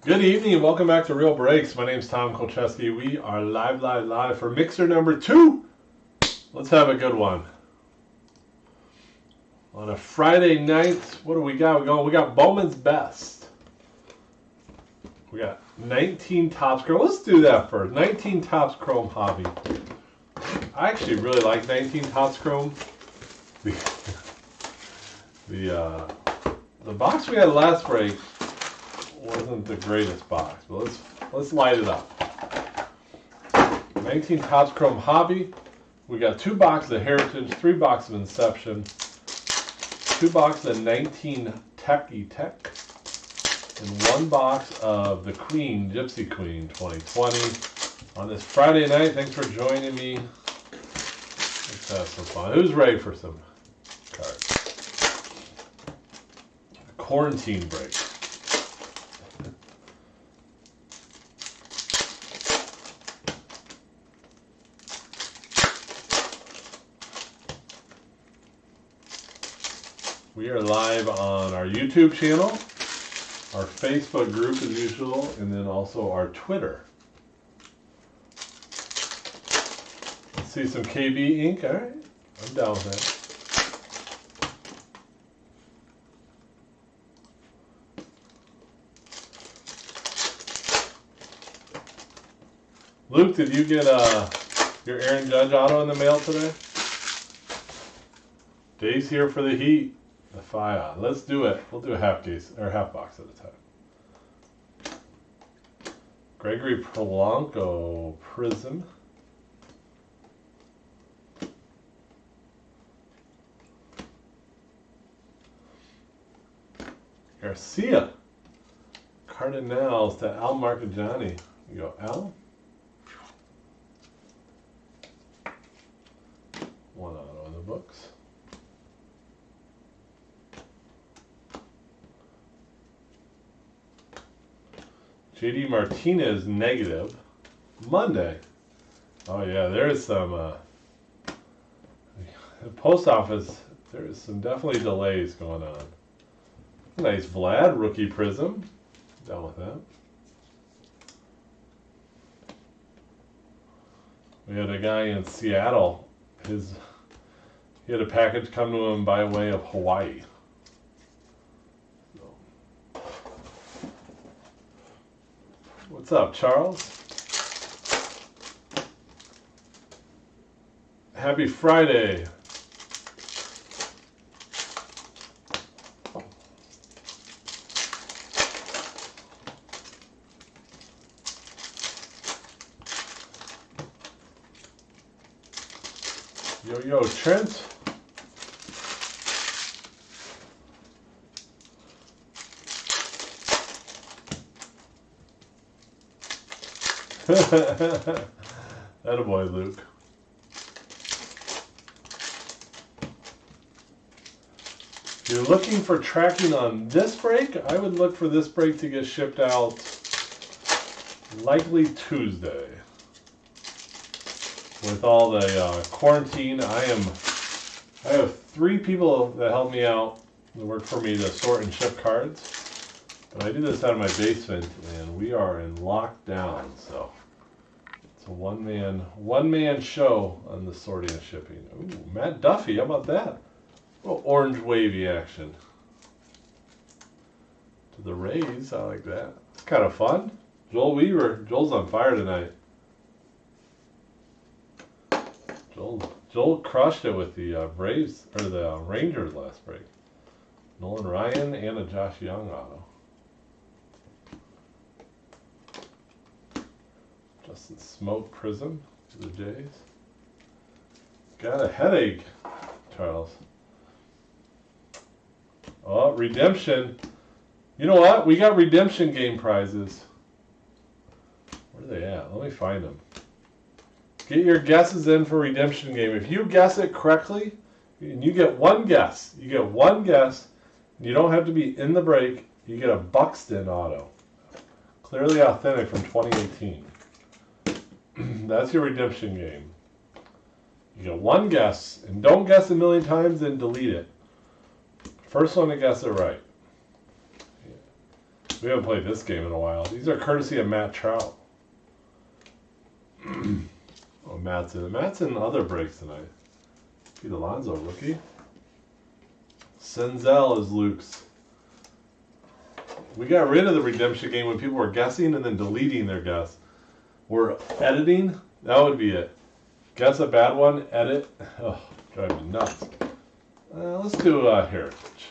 Good evening and welcome back to Real Breaks. My name's Tom Kolcheski. We are live for mixer number 2. Let's have a good one. On a Friday night, what do we got? We got Bowman's Best. We got 19 Topps Chrome. Let's do that first. 19 Topps Chrome Hobby. I actually really like 19 Topps Chrome. The box we had last break wasn't the greatest box, but let's light it up. 19 Topps Chrome Hobby. We got 2 boxes of Heritage, 3 boxes of Inception, 2 boxes of 19 Techie Tech, and 1 box of the Queen, Gypsy Queen 2020. On this Friday night, thanks for joining me. Let's have some fun. Who's ready for some cards? Quarantine break. We are live on our YouTube channel, our Facebook group as usual, and then also our Twitter. Let's see some KB ink. All right, I'm down with that. Luke, did you get your Aaron Judge auto in the mail today? Dave's here for the heat. The Fion. Let's do it. We'll do a half case or half box at a time. Gregory Polanco Prism. Garcia. Cardinals to Al Marcagiani. You go, Al. One auto in the books. JD Martinez negative. Monday. Oh yeah, there's some the post office, there's some definitely delays going on. Nice Vlad, rookie prism. Down with that. We had a guy in Seattle. He had a package come to him by way of Hawaii. What's up, Charles? Happy Friday. Yo, Trent. Attaboy, Luke. If you're looking for tracking on this break, I would look for this break to get shipped out likely Tuesday. With all the quarantine, I have 3 people that help me out that work for me to sort and ship cards. But I do this out of my basement, and we are in lockdown, so it's a one-man show on the sorting and shipping. Ooh, Matt Duffy, how about that? A little orange wavy action. To the Rays, I like that. It's kind of fun. Joel Weaver, Joel's on fire tonight. Joel crushed it with the Braves or the Rangers last break. Nolan Ryan and a Josh Young auto. Justin Smoke Prism to the Jays. Got a headache, Charles. Oh, redemption. You know what? We got redemption game prizes. Where are they at? Let me find them. Get your guesses in for redemption game. If you guess it correctly, and you get one guess, and you don't have to be in the break, you get a Buxton auto. Clearly authentic from 2018. That's your redemption game. You get one guess, and don't guess a million times and delete it. First one to guess it right. We haven't played this game in a while. These are courtesy of Matt Trout. Oh, Matt's in other breaks tonight. Pete Alonso, rookie. Senzel is Luke's. We got rid of the redemption game when people were guessing and then deleting their guess. We're editing. That would be it. Guess a bad one, edit. Oh, drive me nuts. Let's do Heritage.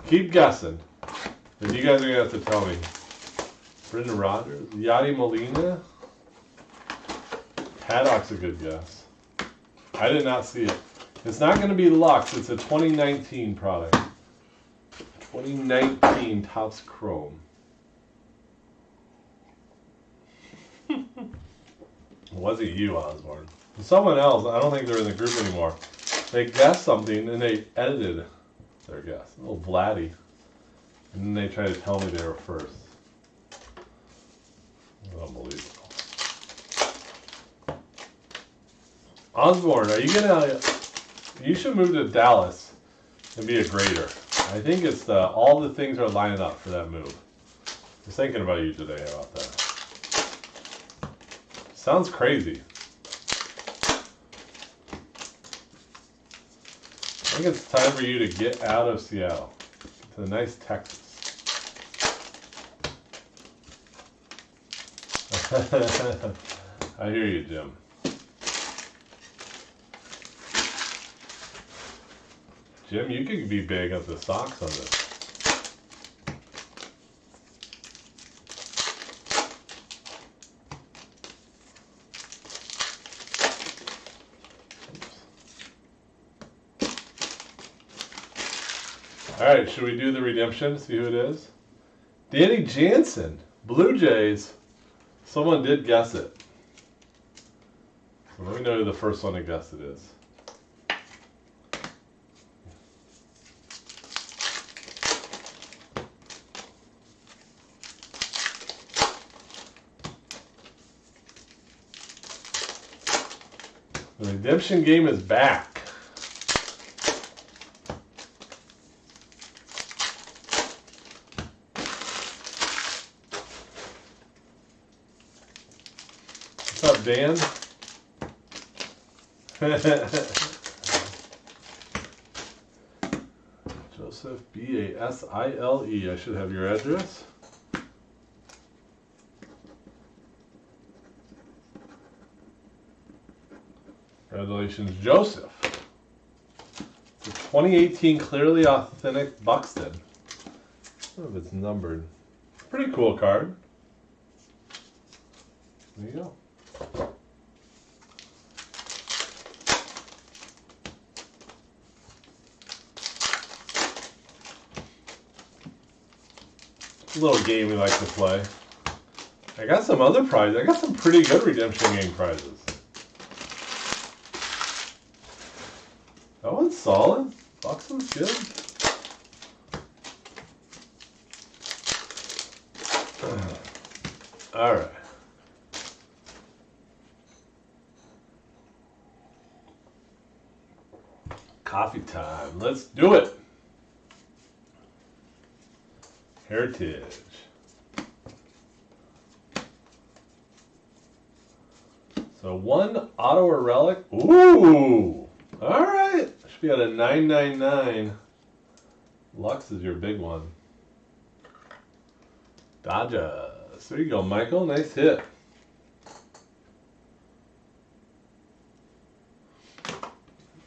Keep guessing. And you guys are going to have to tell me. Brendan Rodgers. Yadi Molina. Haddock's a good guess. I did not see it. It's not going to be Lux. It's a 2019 product. 2019 Topps Chrome. It wasn't you, Osborne. Someone else. I don't think they're in the group anymore. They guessed something and they edited their guess. A little Vladdy. And then they tried to tell me they were first. Unbelievable. Osborne, are you gonna? You should move to Dallas and be a grader. I think it's all the things are lining up for that move. I was thinking about you today about that. Sounds crazy. I think it's time for you to get out of Seattle to the nice Texas. I hear you, Jim. Jim, you could be big at the Sox on this. All right, should we do the redemption? See who it is? Danny Jansen, Blue Jays. Someone did guess it. So let me know who the first one to guess it is. The redemption game is back. What's up, Dan? Joseph Basile. I should have your address. Congratulations, Joseph. The 2018 Clearly Authentic Buxton. I don't know if it's numbered. Pretty cool card. There you go. A little game we like to play. I got some other prizes. I got some pretty good redemption game prizes. That one's solid. Buxton's good. All right. Coffee time. Let's do it. Heritage. So one auto or relic. Ooh. All right. Should be at a 999. Lux is your big one. Dodgers. There you go, Michael. Nice hit.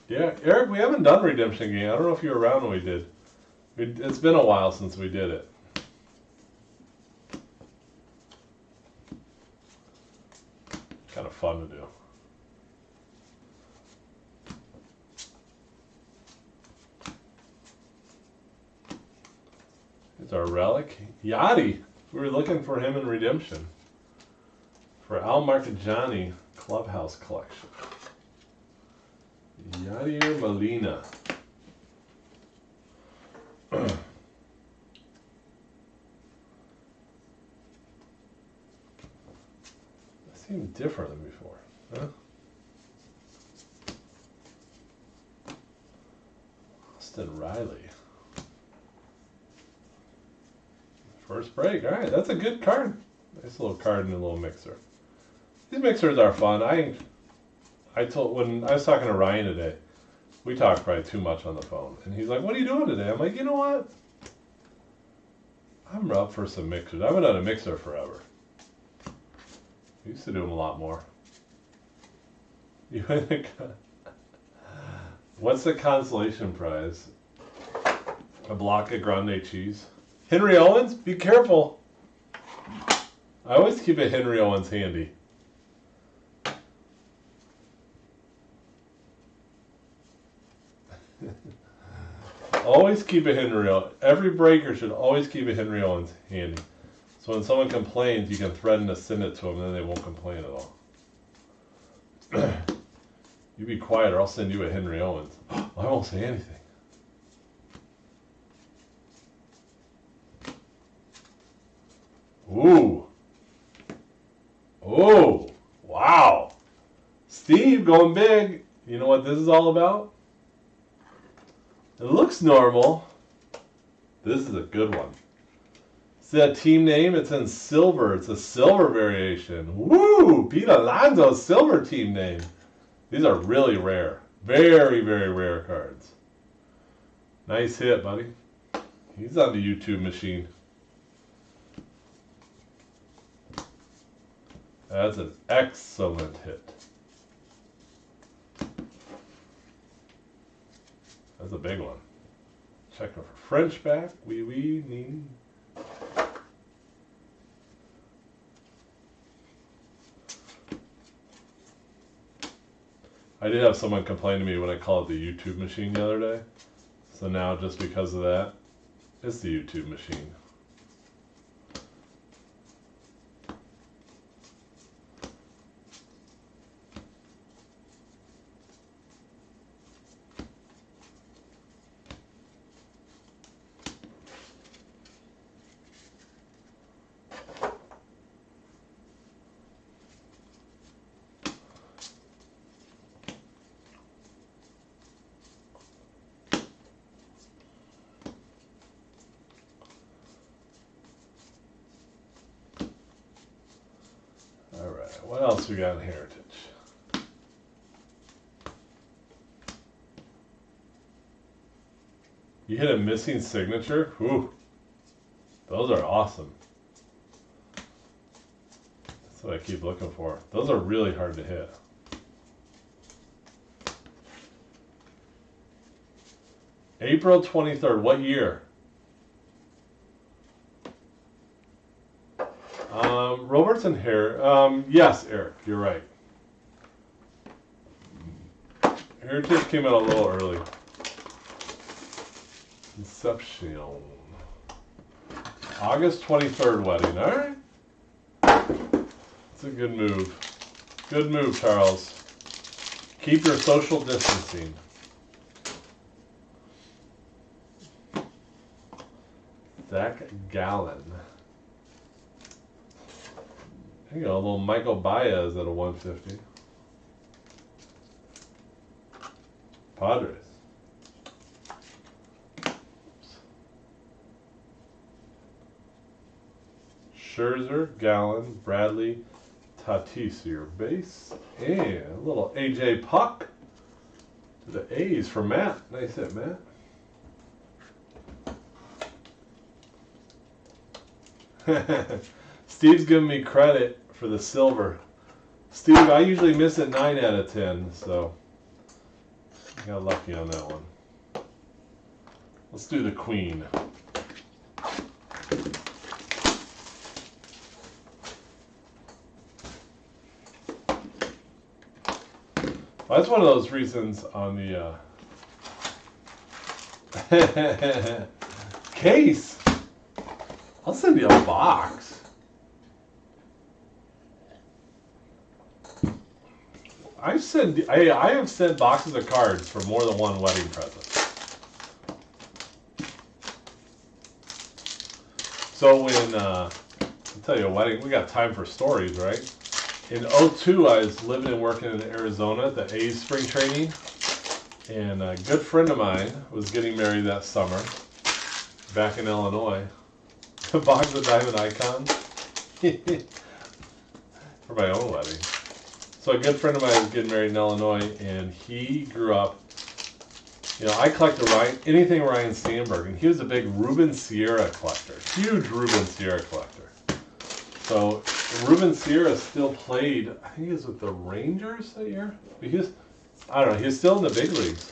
Yeah, Eric, we haven't done redemption game. I don't know if you were around when we did. It's been a while since we did it. Kind of fun to do. It's our relic. Yachty. We were looking for him in redemption. For Al Marcagiani Clubhouse Collection. Yadier Molina. That seemed different than before, huh? Austin Riley. First break. All right, that's a good card. Nice little card and a little mixer. These mixers are fun. When I was talking to Ryan today, we talked probably too much on the phone, and he's like, "What are you doing today?" I'm like, "You know what? I'm up for some mixers. I haven't done a mixer forever. I used to do them a lot more." What's the consolation prize? A block of grande cheese. Henry Owens? Be careful. I always keep a Henry Owens handy. Always keep a Henry Owens. Every breaker should always keep a Henry Owens handy. So when someone complains, you can threaten to send it to them, and then they won't complain at all. You be quiet or I'll send you a Henry Owens. I won't say anything. Ooh. Oh. Wow. Steve going big. You know what this is all about? It looks normal. This is a good one. See that team name? It's in silver. It's a silver variation. Woo! Pete Alonso, silver team name. These are really rare. Very, very rare cards. Nice hit, buddy. He's on the YouTube machine. That's an excellent hit. That's a big one. Checking for French back. Oui, need. I did have someone complain to me when I called it the YouTube machine the other day. So now, just because of that, it's the YouTube machine. What else we got in Heritage? You hit a missing signature? Whew. Those are awesome. That's what I keep looking for. Those are really hard to hit. April 23rd. What year? Robertson here. Yes, Eric, you're right. Heritage came out a little early. Inception. August 23rd wedding. All right. It's a good move. Good move, Charles. Keep your social distancing. Zach Gallen. There you go, a little Michael Baez at a 150. Padres. Scherzer, Gallen, Bradley, Tatis, your base. And a little AJ Puck to the A's for Matt. Nice hit, Matt. Steve's giving me credit for the silver. Steve, I usually miss it 9 out of 10, so I got lucky on that one. Let's do the queen. Well, that's one of those reasons on the case. I'll send you a box. I have sent boxes of cards for more than one wedding present. So when I'll tell you a wedding, we got time for stories, right? In 2002, I was living and working in Arizona at the A's spring training, and a good friend of mine was getting married that summer back in Illinois. a box of diamond icons for my own wedding. So a good friend of mine is getting married in Illinois, and he grew up. You know, I collected anything Ryan Sandberg, and he was a big Ruben Sierra collector, huge Ruben Sierra collector. So Ruben Sierra still played. I think he was with the Rangers that year. But I don't know. He was still in the big leagues.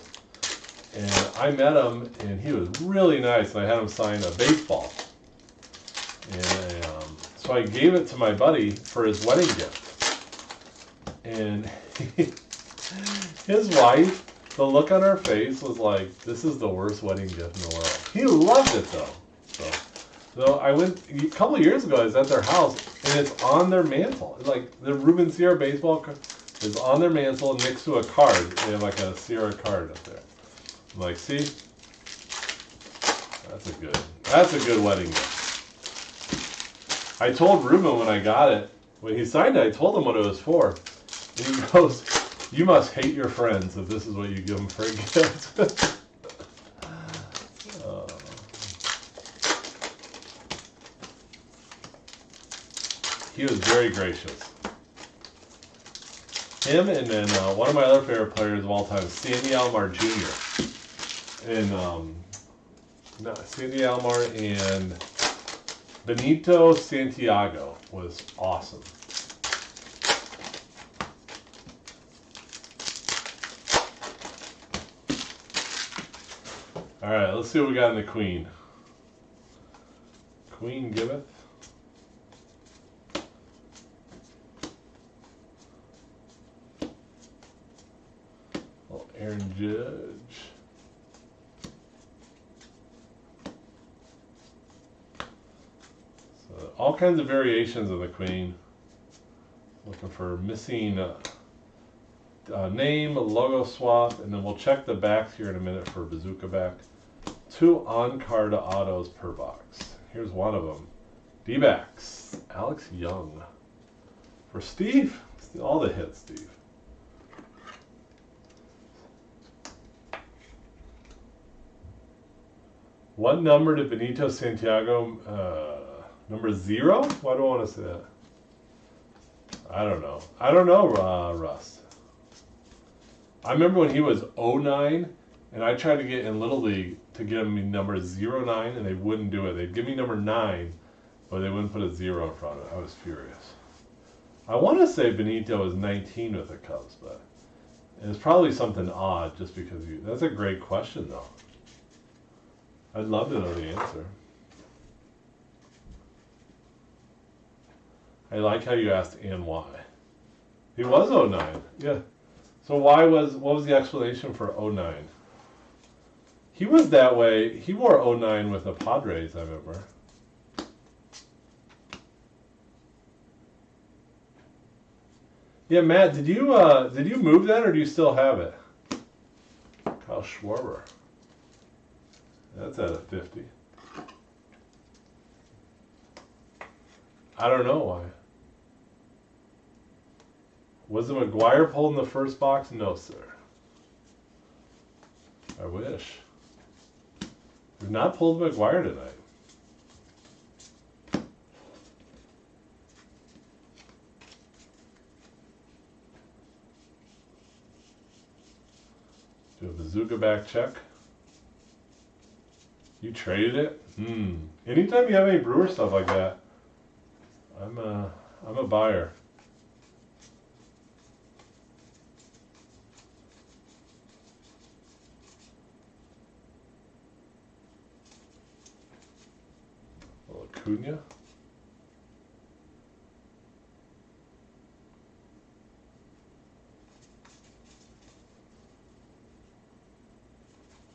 And I met him, and he was really nice. And I had him sign a baseball. And so I gave it to my buddy for his wedding gift. And his wife, the look on her face was like, this is the worst wedding gift in the world. He loved it, though. So I went, a couple of years ago, I was at their house, and it's on their mantle. Like, the Ruben Sierra baseball is on their mantle next to a card. They have like a Sierra card up there. I'm like, see? That's a good wedding gift. I told Ruben when I got it, when he signed it, I told him what it was for. And he goes, you must hate your friends if this is what you give them for a gift. He was very gracious. Him and then one of my other favorite players of all time, Sandy Alomar Jr. And Sandy Alomar and Benito Santiago was awesome. All right, let's see what we got in the Queen. Queen giveth. Well, Aaron Judge. So all kinds of variations of the Queen. Looking for missing name, logo swap, and then we'll check the backs here in a minute for Bazooka back. 2 on-card autos per box. Here's one of them. D-backs. Alex Young. For Steve. All the hits, Steve. What number did Benito Santiago, number 0? Why do I want to say that? I don't know. I don't know, Russ. I remember when he was 09, and I tried to get in Little League to get him number 09, and they wouldn't do it. They'd give me number 9, but they wouldn't put a 0 in front of it. I was furious. I want to say Benito was 19 with the Cubs, but it's probably something odd just because you... That's a great question, though. I'd love to know the answer. I like how you asked and why. He was 09, yeah. So what was the explanation for 09? He was that way. He wore 09 with the Padres, I remember. Yeah, Matt, did you move that or do you still have it? Kyle Schwarber. That's at a 50. I don't know why. Was it McGuire pulled in the first box? No, sir. I wish. We've not pulled McGuire tonight. Do a Bazooka back check. You traded it? Anytime you have any Brewer stuff like that, I'm a buyer. Acuna.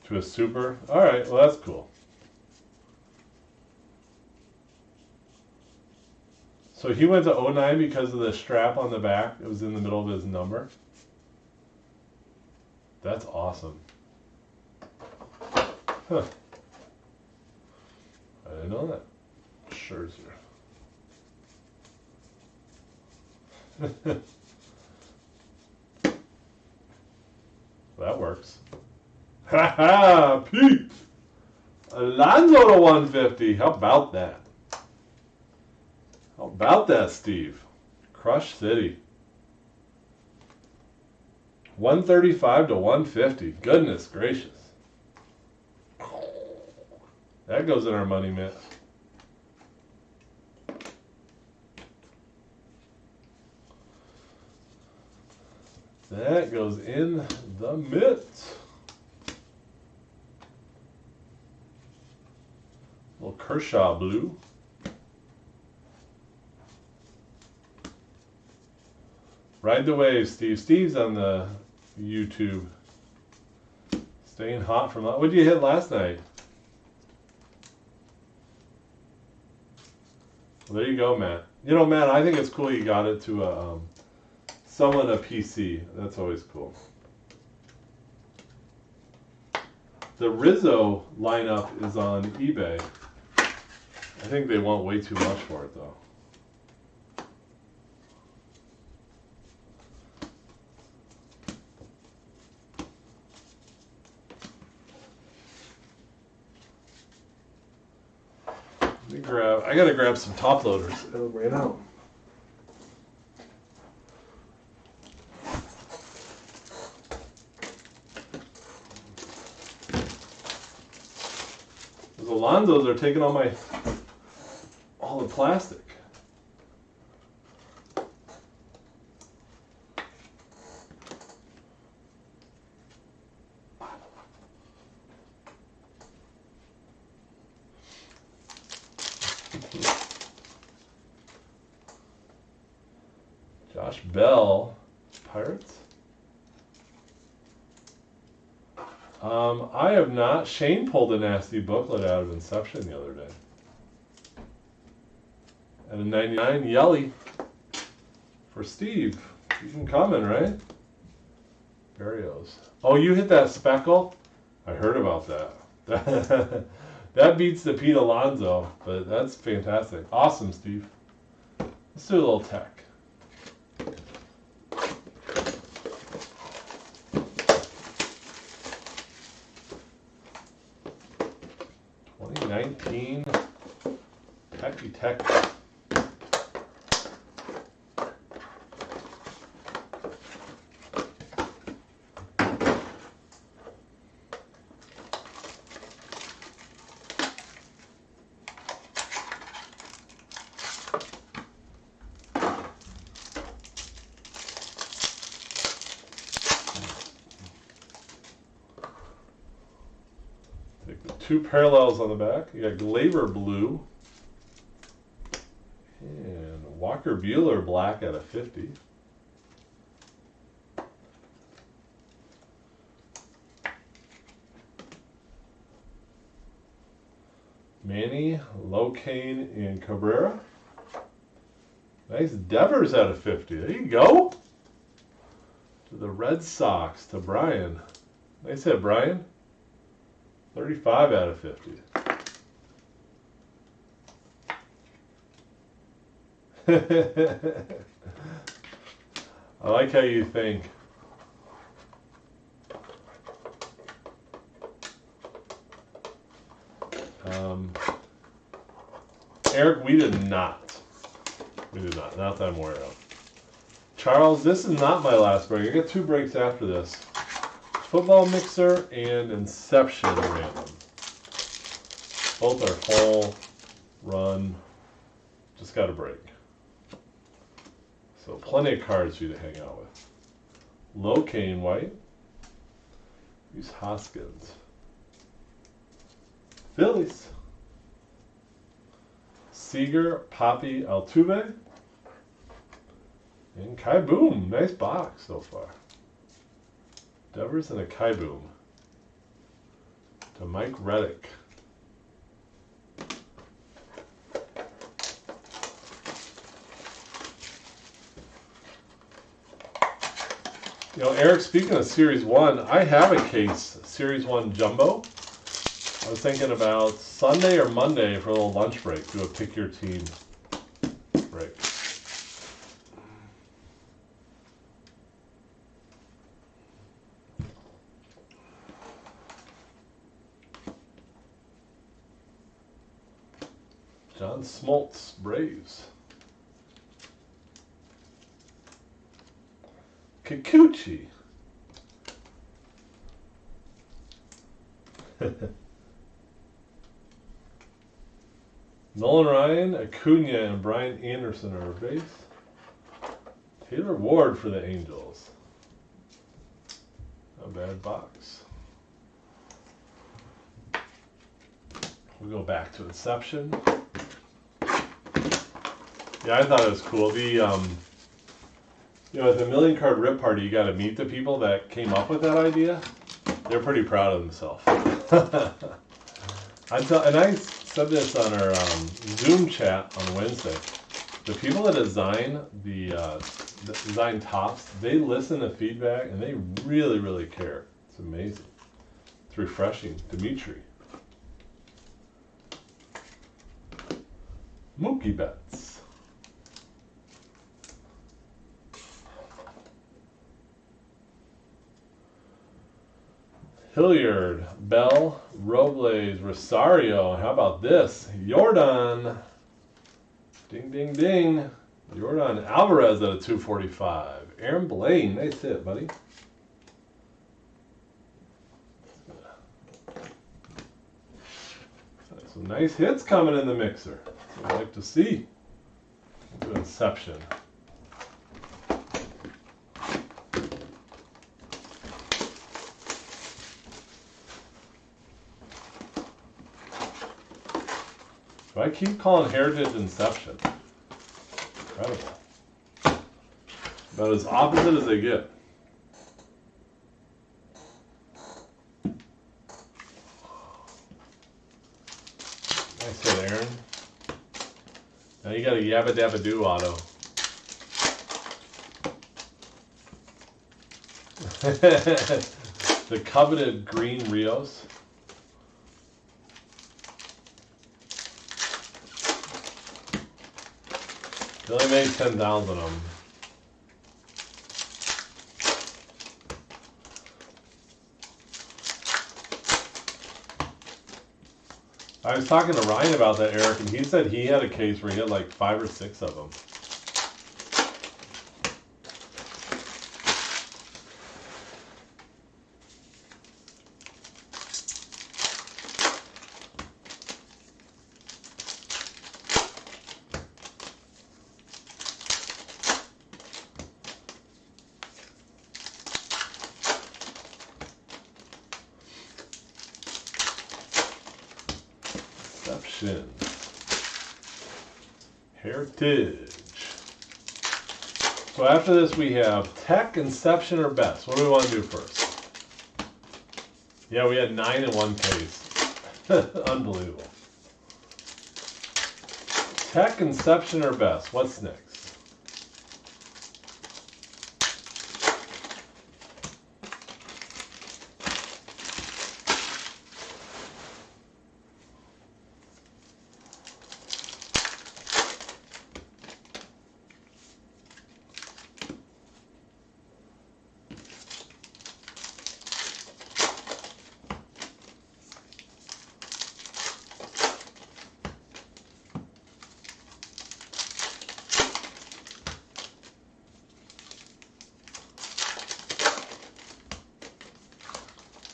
To a super. All right, well that's cool. So he went to 09 because of the strap on the back. It was in the middle of his number. That's awesome. Huh. I didn't know that. Scherzer. That works. Ha ha! Pete! Alonso to 150. How about that? How about that, Steve? Crush City. 135 to 150. Goodness gracious. That goes in our money mitt. That goes in the mitt. Little Kershaw blue. Ride the wave, Steve. Steve's on the YouTube. Staying hot from that. What did you hit last night? Well, there you go, Matt. You know, Matt, I think it's cool you got it to someone a PC. That's always cool. The Rizzo lineup is on eBay. I think they want way too much for it, though. I gotta grab some top loaders. It'll ran out. Those Alonsos are taking all the plastic. Josh Bell, Pirates. I have not. Shane pulled a nasty booklet out of Inception the other day. And a 99 Yelly for Steve. You can comment, right? Barrios. Oh, you hit that speckle? I heard about that. That beats the Pete Alonso, but that's fantastic. Awesome, Steve. Let's do a little tech. Techy Tech. Take the two parallels on the back. You got Glaber blue. And Walker Buehler black at a 50. Manny, Locane, and Cabrera. Nice Devers at a 50. There you go. To the Red Sox, to Brian. Nice hit, Brian. 35 out of 50. I like how you think. Eric, we did not. Not that I'm aware of. Charles, this is not my last break. I got 2 breaks after this. Football Mixer and Inception Random. Both are full run. Just got a break. So plenty of cards for you to hang out with. Locane White. Use Hoskins. Phillies. Seager, Poppy, Altuve. And Kai Boom. Nice box so far. Devers and a Kai Boom. To Mike Reddick. You know, Eric, speaking of Series 1, I have a case, Series 1 Jumbo. I was thinking about Sunday or Monday for a little lunch break, do a pick your team break. John Smoltz, Braves. Kikuchi. Nolan Ryan, Acuna, and Brian Anderson are our base. Taylor Ward for the Angels. Not a bad box. We'll go back to Inception. Yeah, I thought it was cool. The you know, at the Million Card Rip Party, you got to meet the people that came up with that idea. They're pretty proud of themselves. And I said this on our Zoom chat on Wednesday. The people that design design tops, they listen to feedback and they really, really care. It's amazing. It's refreshing. Dimitri. Mookie Betts. Hilliard, Bell, Robles, Rosario. How about this? Jordan. Ding, ding, ding. Jordan Alvarez at a 245. Aaron Blaine. Nice hit, buddy. Some nice hits coming in the mixer. That's what I like to see. We'll do Inception. I keep calling Heritage Inception. Incredible. About as opposite as they get. Nice hit, Aaron. Now you got a Yabba Dabba Doo auto. The coveted green Rios. They only made 10,000 of them. I was talking to Ryan about that, Eric, and he said he had a case where he had like 5 or 6 of them. Inception. Heritage. So after this we have Tech, Inception, or Best. What do we want to do first? Yeah, we had 9 in one case. Unbelievable. Tech, Inception, or Best. What's next?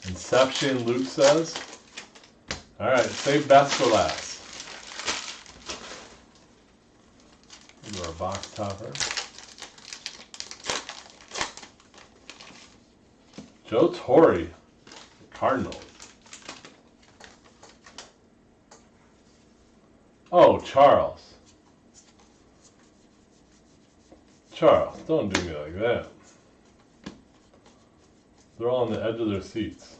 Inception, Luke says. Alright, save Best for last. Do our box topper. Joe Torre, Cardinals. Oh, Charles. Charles, don't do me like that. They're all on the edge of their seats.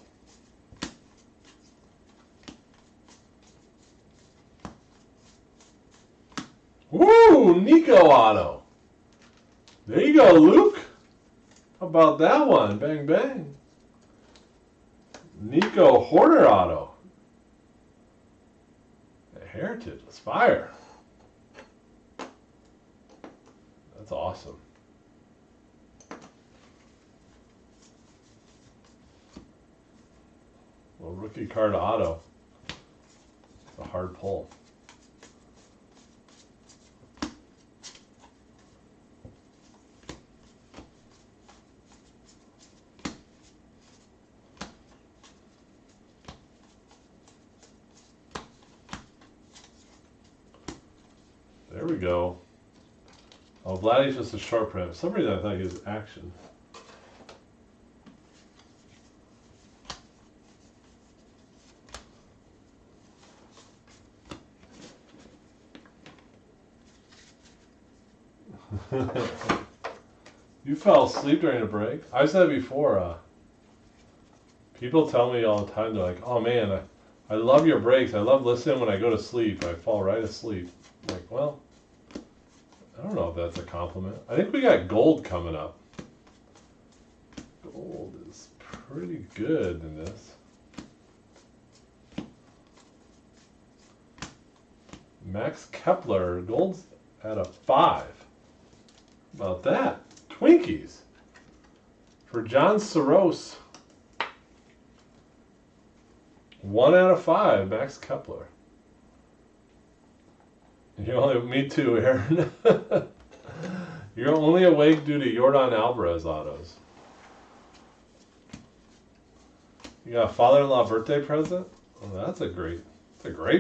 Woo! Nico auto. There you go, Luke. How about that one? Bang, bang. Nico Hoarder auto. The Heritage. Let's fire. That's awesome. Well, rookie card auto. It's a hard pull. go. Oh, Vladdy's just a short print. For some reason I thought he was action. You fell asleep during a break? I've said before, people tell me all the time, they're like, oh man, I love your breaks. I love listening when I go to sleep. I fall right asleep. I'm like, well, I don't know if that's a compliment. I think we got gold coming up. Gold is pretty good in this. Max Kepler, gold's at a 5. About that. Twinkies. For John Soros. 1 out of 5, Max Kepler. Me too, Aaron. You're only awake due to Yordan Alvarez autos. You got a father-in-law birthday present? Oh, that's a great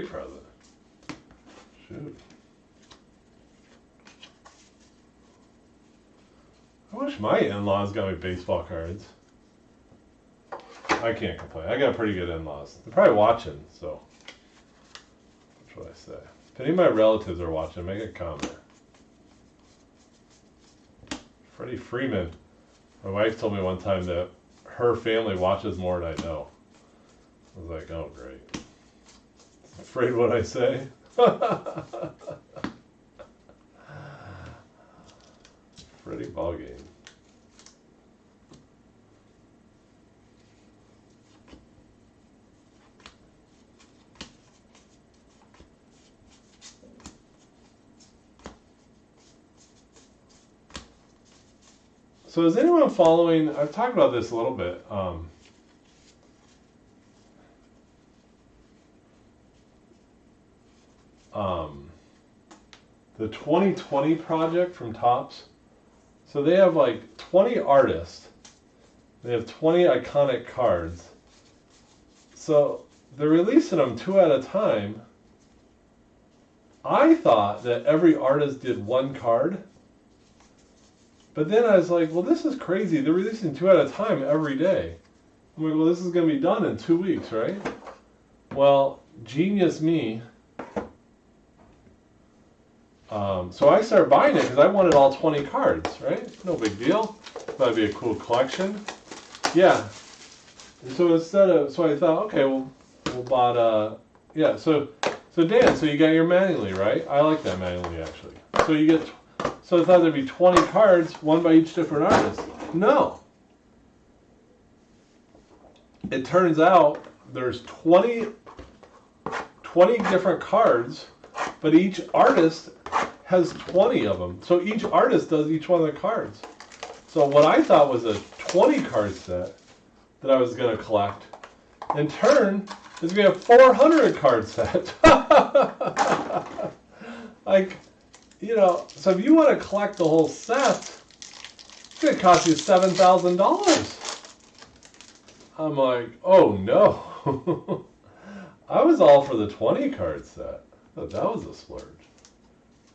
present. Shoot. I wish my in-laws got me baseball cards. I can't complain. I got pretty good in-laws. They're probably watching, so that's what I say. If any of my relatives are watching, make a comment. Freddie Freeman. My wife told me one time that her family watches more than I know. I was like, oh great. Afraid what I say? Freddie ballgame. So is anyone following, I've talked about this a little bit, the 2020 project from Topps. So they have like 20 artists. They have 20 iconic cards. So they're releasing them 2 at a time. I thought that every artist did 1 card. But then I was like, well, this is crazy. They're releasing 2 at a time every day. I'm like, well, this is going to be done in 2 weeks, right? Well, genius me. So I started buying it because I wanted all 20 cards, right? No big deal. That'd be a cool collection. Yeah. And so so I thought, okay, we'll bought, yeah. So Dan, so you got your Mattingly, right? I like that Mattingly actually. So you get, so I thought there'd be 20 cards, 1 by each different artist. No. It turns out there's 20 different cards, but each artist has 20 of them. So each artist does each one of the cards. So what I thought was a 20 card set that I was going to collect, in turn, is going to be a 400 card set. Like, you know, so if you want to collect the whole set, it's going to cost you $7,000. I'm like, oh no. I was all for the 20 card set. I thought that was a splurge.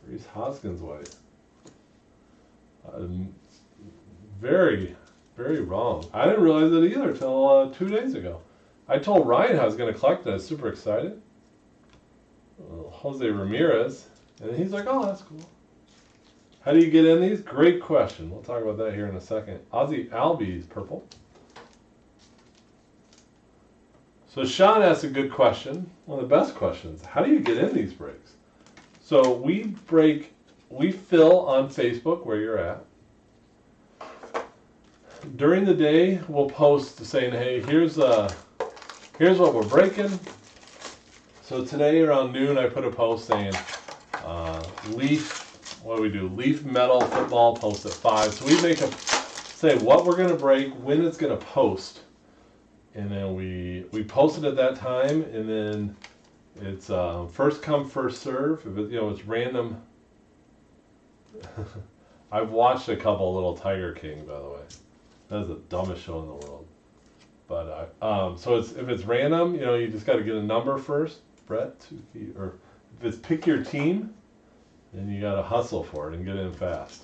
Reese Hoskins white. Very, very wrong. I didn't realize it either till 2 days ago. I told Ryan I was going to collect it. I was super excited. Jose Ramirez. And he's like, oh, that's cool. How do you get in these? Great question. We'll talk about that here in a second. Ozzie Albies purple. So Sean asked a good question. One of the best questions. How do you get in these breaks? So we fill on Facebook where you're at. During the day, we'll post saying, hey, here's what we're breaking. So today around noon, I put a post saying, Leaf, what do we do? Leaf Metal Football post at 5. So we say what we're going to break, when it's going to post. And then we post it at that time, and then it's first come, first serve. If it, it's random. I've watched a couple Little Tiger King, by the way. That's the dumbest show in the world. But so if it's random, you just got to get a number first, Brett, or if it's pick your team, and you got to hustle for it and get in fast.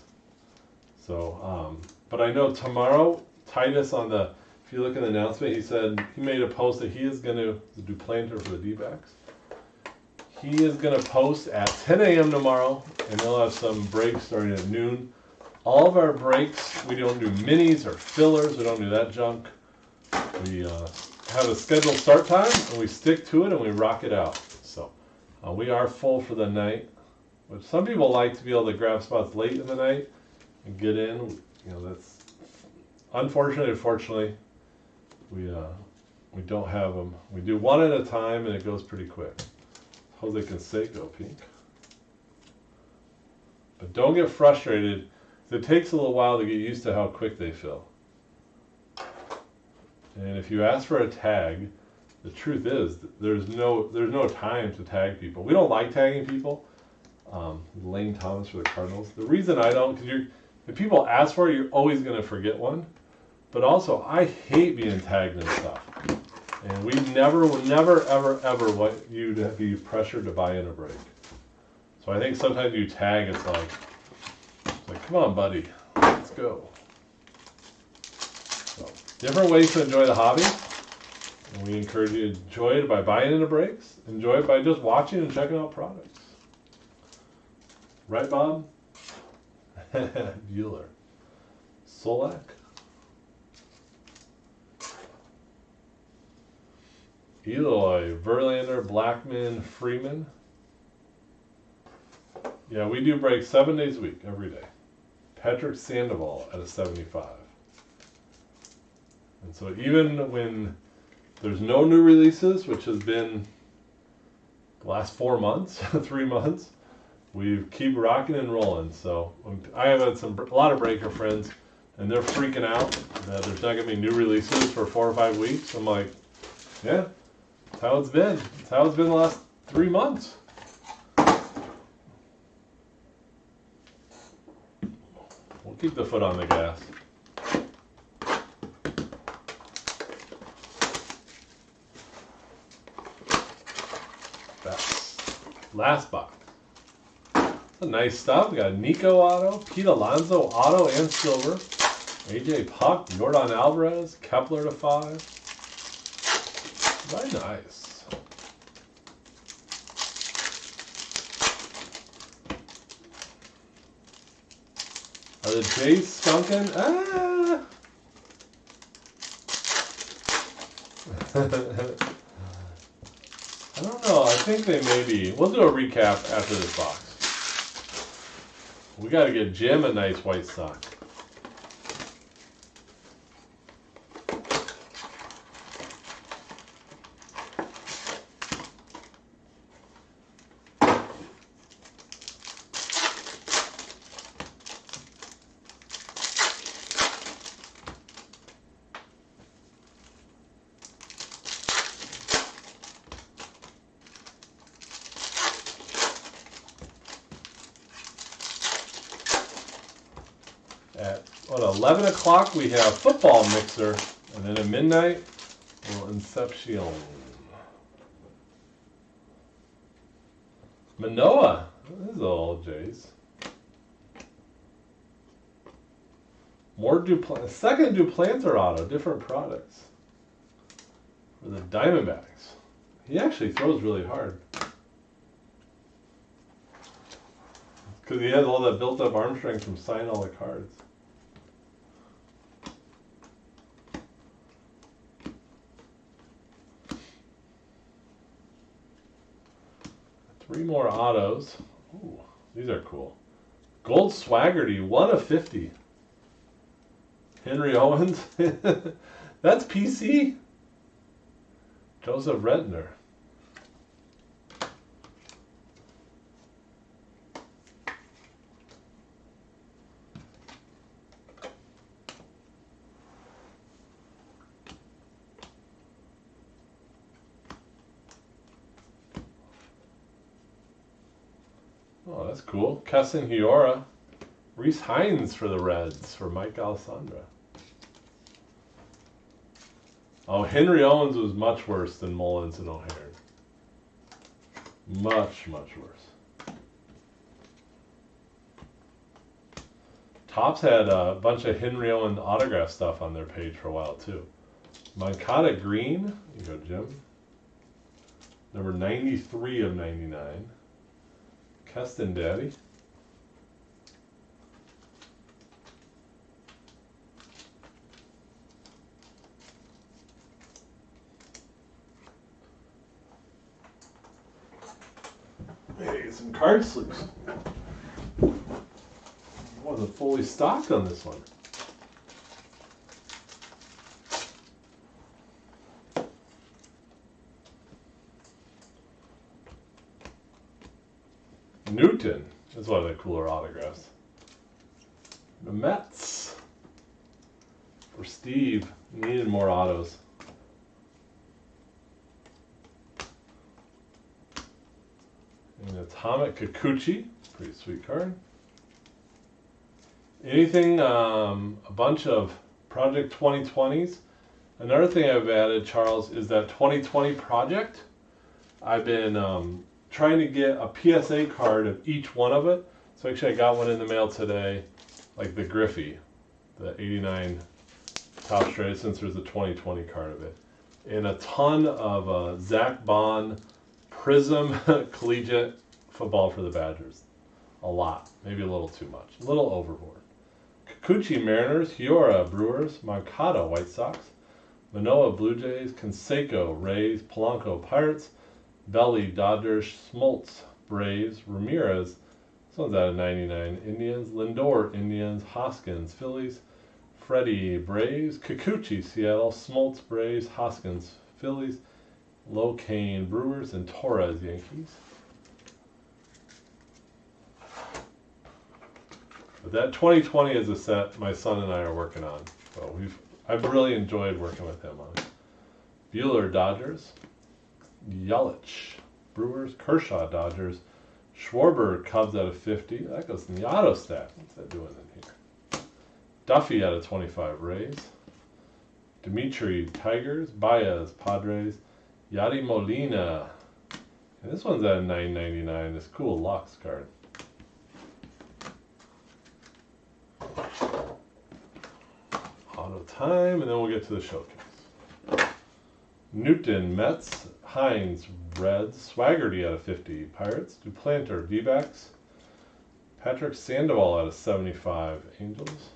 So, but I know tomorrow, Titus if you look at the announcement, he said he made a post that he is going to do planter for the D-backs. He is going to post at 10 a.m. tomorrow, and they'll have some breaks starting at noon. All of our breaks, we don't do minis or fillers, we don't do that junk. We have a scheduled start time, and we stick to it, and we rock it out. So we are full for the night. But some people like to be able to grab spots late in the night and get in. That's unfortunate. Fortunately, we don't have them. We do one at a time, and it goes pretty quick. Jose Canseco, pink. But don't get frustrated. It takes a little while to get used to how quick they fill. And if you ask for a tag, the truth is there's no time to tag people. We don't like tagging people. Lane Thomas for the Cardinals. The reason I don't, because if people ask for it, you're always going to forget one. But also, I hate being tagged and stuff. And we never, ever want you to be pressured to buy in a break. So I think sometimes you tag, it's like come on, buddy, let's go. So, different ways to enjoy the hobby. And we encourage you to enjoy it by buying into breaks. Enjoy it by just watching and checking out products. Right, Bob? Bueller. Solak. Eloy, Verlander, Blackman, Freeman. Yeah, we do break 7 days a week, every day. Patrick Sandoval at a 75. And so even when there's no new releases, which has been the last 4 months, 3 months, we keep rocking and rolling. So I have had a lot of breaker friends, and they're freaking out that there's not going to be new releases for 4 or 5 weeks. I'm like, yeah, that's how it's been. That's how it's been the last 3 months. We'll keep the foot on the gas. Last box. That's nice stuff. We got Nico auto, Pete Alonso auto and silver, AJ Puck, Yordan Alvarez, Kepler to 5. Very nice. Are the Jays skunking? I don't know. I think they may be. We'll do a recap after this box. We got to get Jim a nice white sock. At 11 o'clock we have football mixer, and then at midnight, Inception. Manoa, this is all Jays. More second Duplanter auto, different products for the Diamondbacks. He actually throws really hard because he has all that built-up arm strength from signing all the cards. Three more autos. Ooh, these are cool. Gold Swaggerty, 1 of 50. Henry Owens. That's PC. Joseph Rentner. Oh, that's cool. Keston Hiura. Reese Hines for the Reds for Mike Alessandra. Oh, Henry Owens was much worse than Mullins and O'Hare. Much, much worse. Topps had a bunch of Henry Owen autograph stuff on their page for a while too. Moncada Green, you go Jim. Number 93 of 99. Keston Daddy. Hey, some card sleeves. Wasn't fully stocked on this one. Newton is one of the cooler autographs. The Mets for Steve. Needed more autos. And Atomic Kikuchi, pretty sweet card. Anything, a bunch of Project 2020s. Another thing I've added, Charles, is that 2020 project. I've been trying to get a PSA card of each one of it. So actually I got one in the mail today, like the Griffey, the 89 top straight, since there's a 2020 card of it. And a ton of Zach Bond Prism collegiate football for the Badgers. A lot, maybe a little too much, a little overboard. Kikuchi Mariners, Hiora Brewers, Moncada White Sox, Manoah Blue Jays, Canseco Rays, Polanco Pirates, Belly Dodgers, Smoltz Braves, Ramirez, this one's out of 99, Indians, Lindor Indians, Hoskins Phillies, Freddie Braves, Kikuchi Seattle, Smoltz Braves, Hoskins Phillies, Locane Brewers, and Torres Yankees. But that 2020 is a set my son and I are working on. So I've really enjoyed working with him on it. Bueller Dodgers, Yelich Brewers, Kershaw Dodgers, Schwarber Cubs out of 50. That goes in the auto stack. What's that doing in here? Duffy out of 25 Rays. Dimitri Tigers, Baez Padres, Yadi Molina. And this one's out of 9.99. This cool Lux card. Auto time, and then we'll get to the showcase. Newton Mets, Hines Reds, Swaggerty out of 50 Pirates, Duplanter D-backs, Patrick Sandoval out of 75 Angels,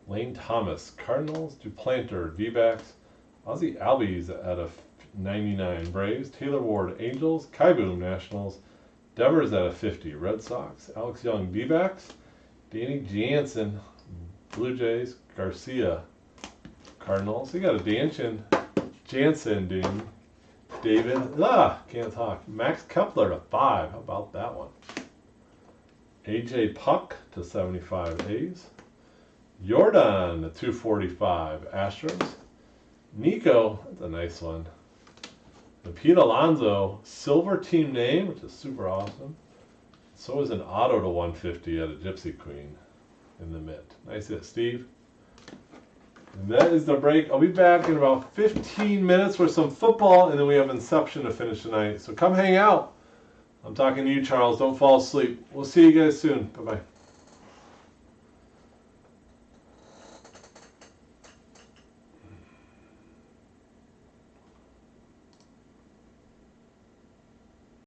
Lane Thomas Cardinals, Duplanter D-backs, Ozzie Albies out of 99 Braves, Taylor Ward Angels, Kai Boom Nationals, Devers out of 50 Red Sox, Alex Young D-backs, Danny Jansen Blue Jays, Garcia Cardinals. You got a Jansen dude. David, can't talk. Max Kepler to 5. How about that one? AJ Puck to 75 A's. Jordan to 245 Astros. Nico, that's a nice one. The Pete Alonso silver team name, which is super awesome. So is an auto to 150 at a Gypsy Queen in the mint. Nice hit, Steve. And that is the break. I'll be back in about 15 minutes with some football, and then we have Inception to finish tonight. So come hang out. I'm talking to you, Charles. Don't fall asleep. We'll see you guys soon. Bye-bye.